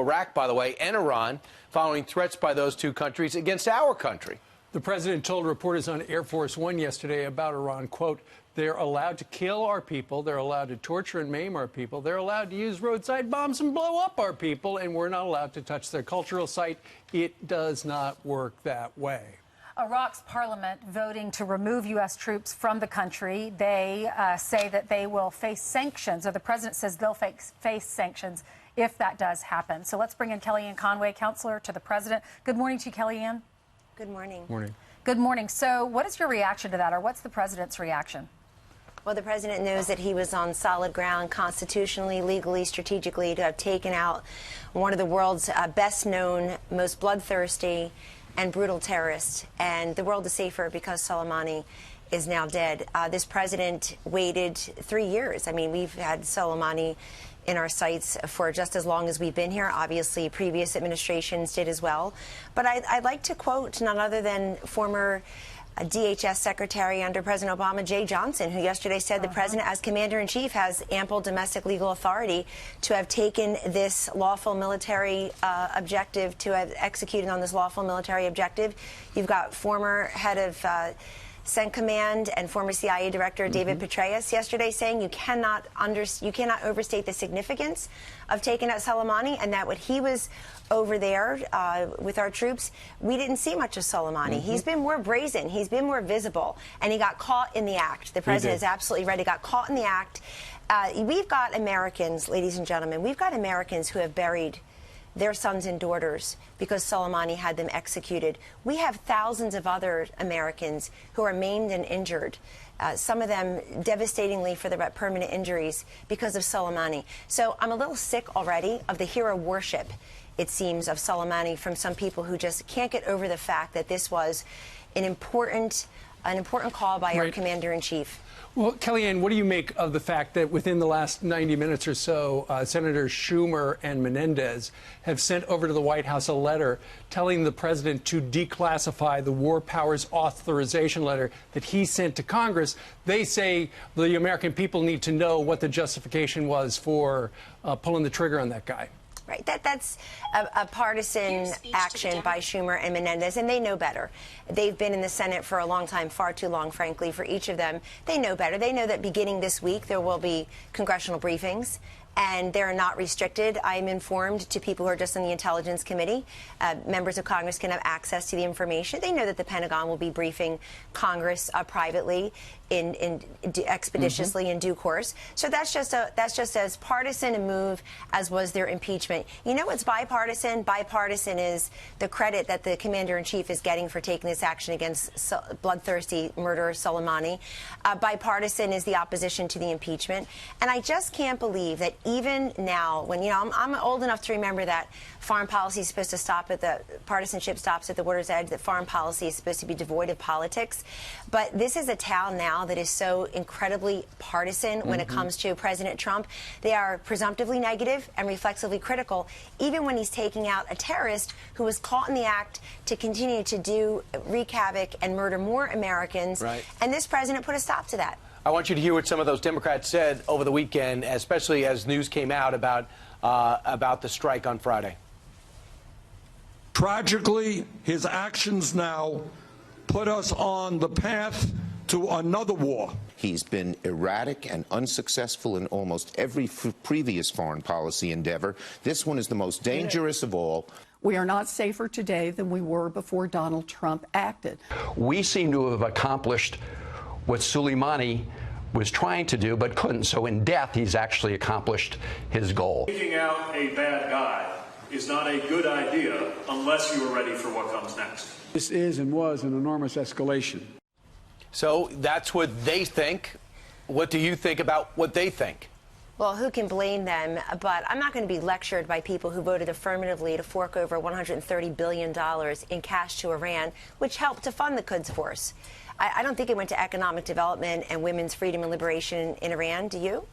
Iraq, by the way, and Iran, following threats by those two countries against our country. The president told reporters on Air Force One yesterday about Iran, quote, they're allowed to kill our people, they're allowed to torture and maim our people, they're allowed to use roadside bombs and blow up our people, and we're not allowed to touch their cultural site. It does not work that way. Iraq's parliament voting to remove U.S. troops from the country. They say that they will face sanctions, or the president says they'll face sanctions if that does happen. So let's bring in Kellyanne Conway, counselor to the president. Good morning to you, Kellyanne. Good morning. Morning. Good morning. So what is your reaction to that, or what's the president's reaction? Well, the president knows that he was on solid ground constitutionally, legally, strategically to have taken out one of the world's best known, most bloodthirsty and brutal terrorists. And the world is safer because Soleimani is now dead. This president waited 3 years. I mean, we've had Soleimani in our sights for just as long as we've been here. Obviously, previous administrations did as well. But I'd like to quote none other than former DHS Secretary under President Obama, Jay Johnson, who yesterday said the president, as commander-in-chief, has ample domestic legal authority to have taken this lawful military objective, to have executed on this lawful military objective. You've got former head of CENTCOMMAND and former CIA Director David Petraeus yesterday saying you cannot overstate the significance of taking out Soleimani, and that when he was over there with our troops, we didn't see much of Soleimani. He's been more brazen, he's been more visible, and he got caught in the act. The president is absolutely right. He got caught in the act. We've got Americans, ladies and gentlemen, we've got Americans who have buried their sons and daughters because Soleimani had them executed. We have thousands of other Americans who are maimed and injured, some of them devastatingly for their permanent injuries because of Soleimani. So I'm a little sick already of the hero worship, it seems, of Soleimani from some people who just can't get over the fact that this was an important call by our commander-in-chief. Well, Kellyanne, what do you make of the fact that within the last 90 minutes or so, Senators Schumer and Menendez have sent over to the White House a letter telling the president to declassify the War Powers Authorization letter that he sent to Congress? They say the American people need to know what the justification was for pulling the trigger on that guy. Right. That's a partisan action by Schumer and Menendez, and they know better. They've been in the Senate for a long time, far too long, frankly, for each of them. They know better. They know that beginning this week there will be congressional briefings, and they're not restricted, I'm informed, to people who are just on the Intelligence Committee. Members of Congress can have access to the information. They know that the Pentagon will be briefing Congress privately, expeditiously, in due course. So that's just as partisan a move as was their impeachment. You know what's bipartisan? Bipartisan is the credit that the commander-in-chief is getting for taking this action against bloodthirsty murderer Soleimani. Bipartisan is the opposition to the impeachment. And I just can't believe that even now, when, you know, I'm old enough to remember that foreign policy is supposed to stop at the partisanship stops at the water's edge, that foreign policy is supposed to be devoid of politics. But this is a town now that is so incredibly partisan when it comes to President Trump. They are presumptively negative and reflexively critical, even when he's taking out a terrorist who was caught in the act to continue to wreak havoc and murder more Americans. Right. And this president put a stop to that. I want you to hear what some of those Democrats said over the weekend, especially as news came out about the strike on Friday. Tragically, his actions now put us on the path to another war. He's been erratic and unsuccessful in almost every previous foreign policy endeavor. This one is the most dangerous of all. We are not safer today than we were before Donald Trump acted. We seem to have accomplished what Soleimani was trying to do but couldn't. So in death, he's actually accomplished his goal. Taking out a bad guy is not a good idea unless you are ready for what comes next. This is and was an enormous escalation. So that's what they think. What do you think about what they think? Well, who can blame them? But I'm not going to be lectured by people who voted affirmatively to fork over $130 billion in cash to Iran, which helped to fund the Quds Force. I don't think it went to economic development and women's freedom and liberation in Iran. Do you?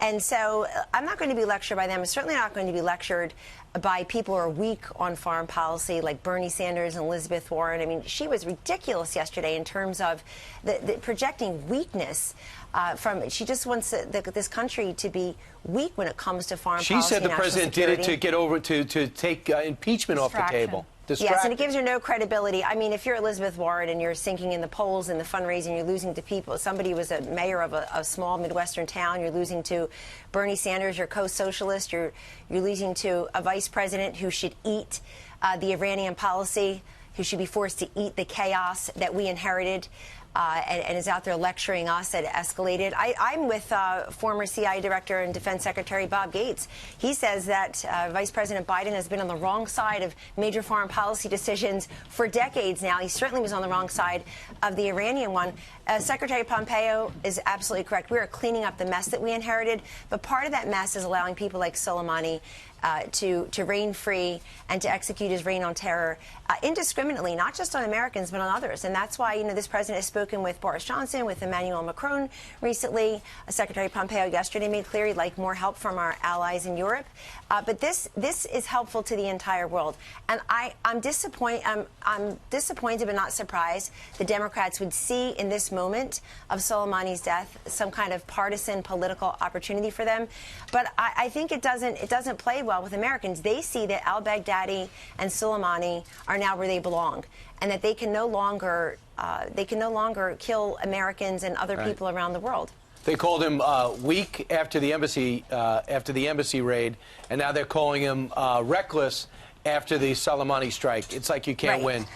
And so I'm not going to be lectured by them. I'm certainly not going to be lectured by people who are weak on foreign policy like Bernie Sanders and Elizabeth Warren. I mean, she was ridiculous yesterday in terms of the projecting weakness. She just wants this country to be weak when it comes to foreign policy. She said the national president security. did it to get over to take impeachment off the table. Yes, and it gives her no credibility. I mean, if you're Elizabeth Warren and you're sinking in the polls and the fundraising, you're losing to people. Somebody was a mayor of a small Midwestern town. You're losing to Bernie Sanders, your co-socialist. You're losing to a vice president who should eat the Iranian policy, who should be forced to eat the chaos that we inherited. And is out there lecturing us that it escalated. I'm with former CIA Director and Defense Secretary Bob Gates. He says that Vice President Biden has been on the wrong side of major foreign policy decisions for decades now. He certainly was on the wrong side of the Iranian one. Secretary Pompeo is absolutely correct. We are cleaning up the mess that we inherited, but part of that mess is allowing people like Soleimani to reign free and to execute his reign on terror indiscriminately, not just on Americans, but on others. And that's why, this president has spoken with Boris Johnson, with Emmanuel Macron recently. Secretary Pompeo yesterday made clear he'd like more help from our allies in Europe. But this is helpful to the entire world. And I'm disappointed but not surprised the Democrats would see in this moment of Soleimani's death some kind of partisan political opportunity for them. But I think it doesn't play well with Americans. They see that al-Baghdadi and Soleimani are now where they belong, and that they can no longer kill Americans and other people around the world. They called him weak after the embassy raid, and now they're calling him reckless after the Soleimani strike. It's like you can't win.